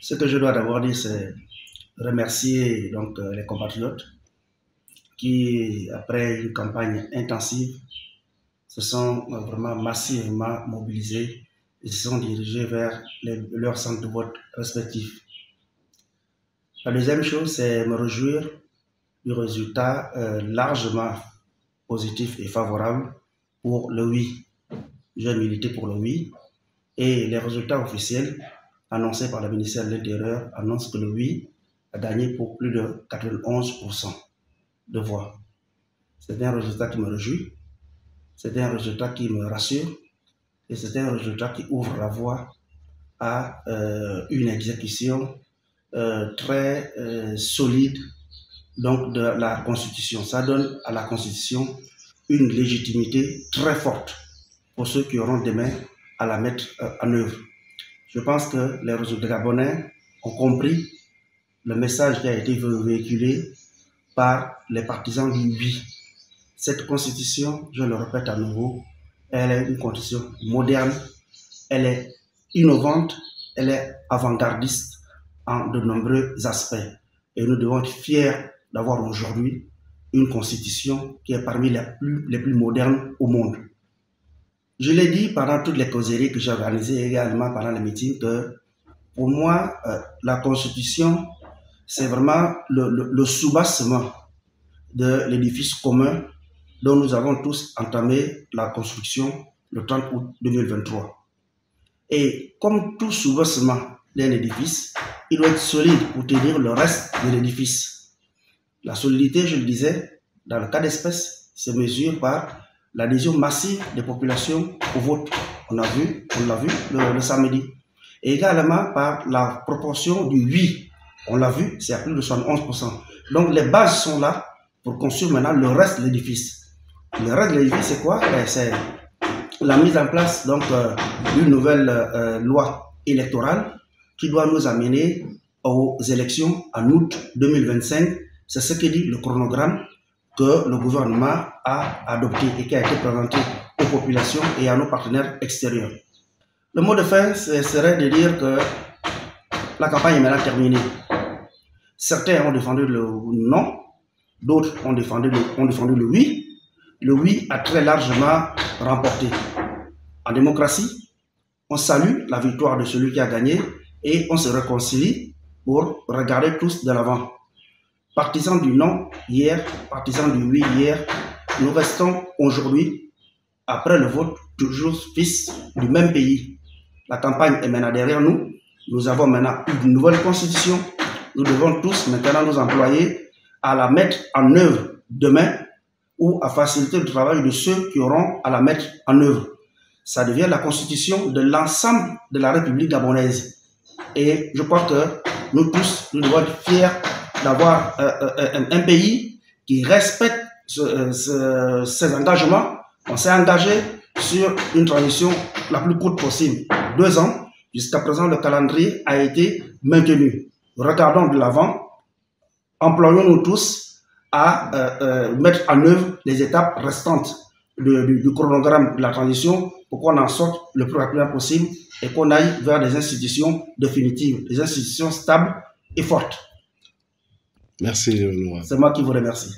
Ce que je dois d'abord dire, c'est remercier donc, les compatriotes qui, après une campagne intensive, se sont vraiment massivement mobilisés et se sont dirigés vers leurs centres de vote respectifs. La deuxième chose, c'est me réjouir du résultat largement positif et favorable pour le oui. J'ai milité pour le oui et les résultats officiels annoncés par le ministère de l'Intérieur annoncent que le oui a gagné pour plus de 91% de voix. C'est un résultat qui me réjouit, c'est un résultat qui me rassure et c'est un résultat qui ouvre la voie à une exécution très solide donc de la Constitution. Ça donne à la Constitution une légitimité très forte pour ceux qui auront demain à la mettre en œuvre. Je pense que les résultats gabonais ont compris le message qui a été véhiculé par les partisans du oui. Cette constitution, je le répète à nouveau, elle est une constitution moderne, elle est innovante, elle est avant-gardiste en de nombreux aspects. Et nous devons être fiers d'avoir aujourd'hui une constitution qui est parmi les plus modernes au monde. Je l'ai dit pendant toutes les causeries que j'ai organisées, également pendant les meetings, que pour moi, la constitution, c'est vraiment le soubassement de l'édifice commun dont nous avons tous entamé la construction le 30 août 2023. Et comme tout soubassement d'un édifice, il doit être solide pour tenir le reste de l'édifice. La solidité, je le disais, dans le cas d'espèce, se mesure par l'adhésion massive des populations au vote. On l'a vu le samedi. Et également par la proportion du oui. On l'a vu, c'est à plus de 71%. Donc les bases sont là pour construire maintenant le reste de l'édifice. Le reste de l'édifice, c'est quoi? C'est la mise en place d'une nouvelle loi électorale qui doit nous amener aux élections en août 2025. C'est ce que dit le chronogramme que le gouvernement a adopté et qui a été présenté aux populations et à nos partenaires extérieurs. Le mot de fin serait de dire que la campagne est maintenant terminée. Certains ont défendu le non, d'autres ont défendu le oui. Le oui a très largement remporté. En démocratie, on salue la victoire de celui qui a gagné et on se réconcilie pour regarder tous de l'avant. Partisans du non hier, partisans du oui hier, nous restons aujourd'hui, après le vote, toujours fils du même pays. La campagne est maintenant derrière nous. Nous avons maintenant une nouvelle constitution. Nous devons tous maintenant nous employer à la mettre en œuvre demain ou à faciliter le travail de ceux qui auront à la mettre en œuvre. Ça devient la constitution de l'ensemble de la République gabonaise. Et je crois que nous tous, nous devons être fiers d'avoir un pays qui respecte ses engagements. On s'est engagé sur une transition la plus courte possible, 2 ans. Jusqu'à présent, le calendrier a été maintenu. Regardons de l'avant, employons-nous tous à mettre en œuvre les étapes restantes du chronogramme de la transition pour qu'on en sorte le plus rapidement possible et qu'on aille vers des institutions définitives, des institutions stables et fortes. Merci, Léonora. C'est moi qui vous remercie.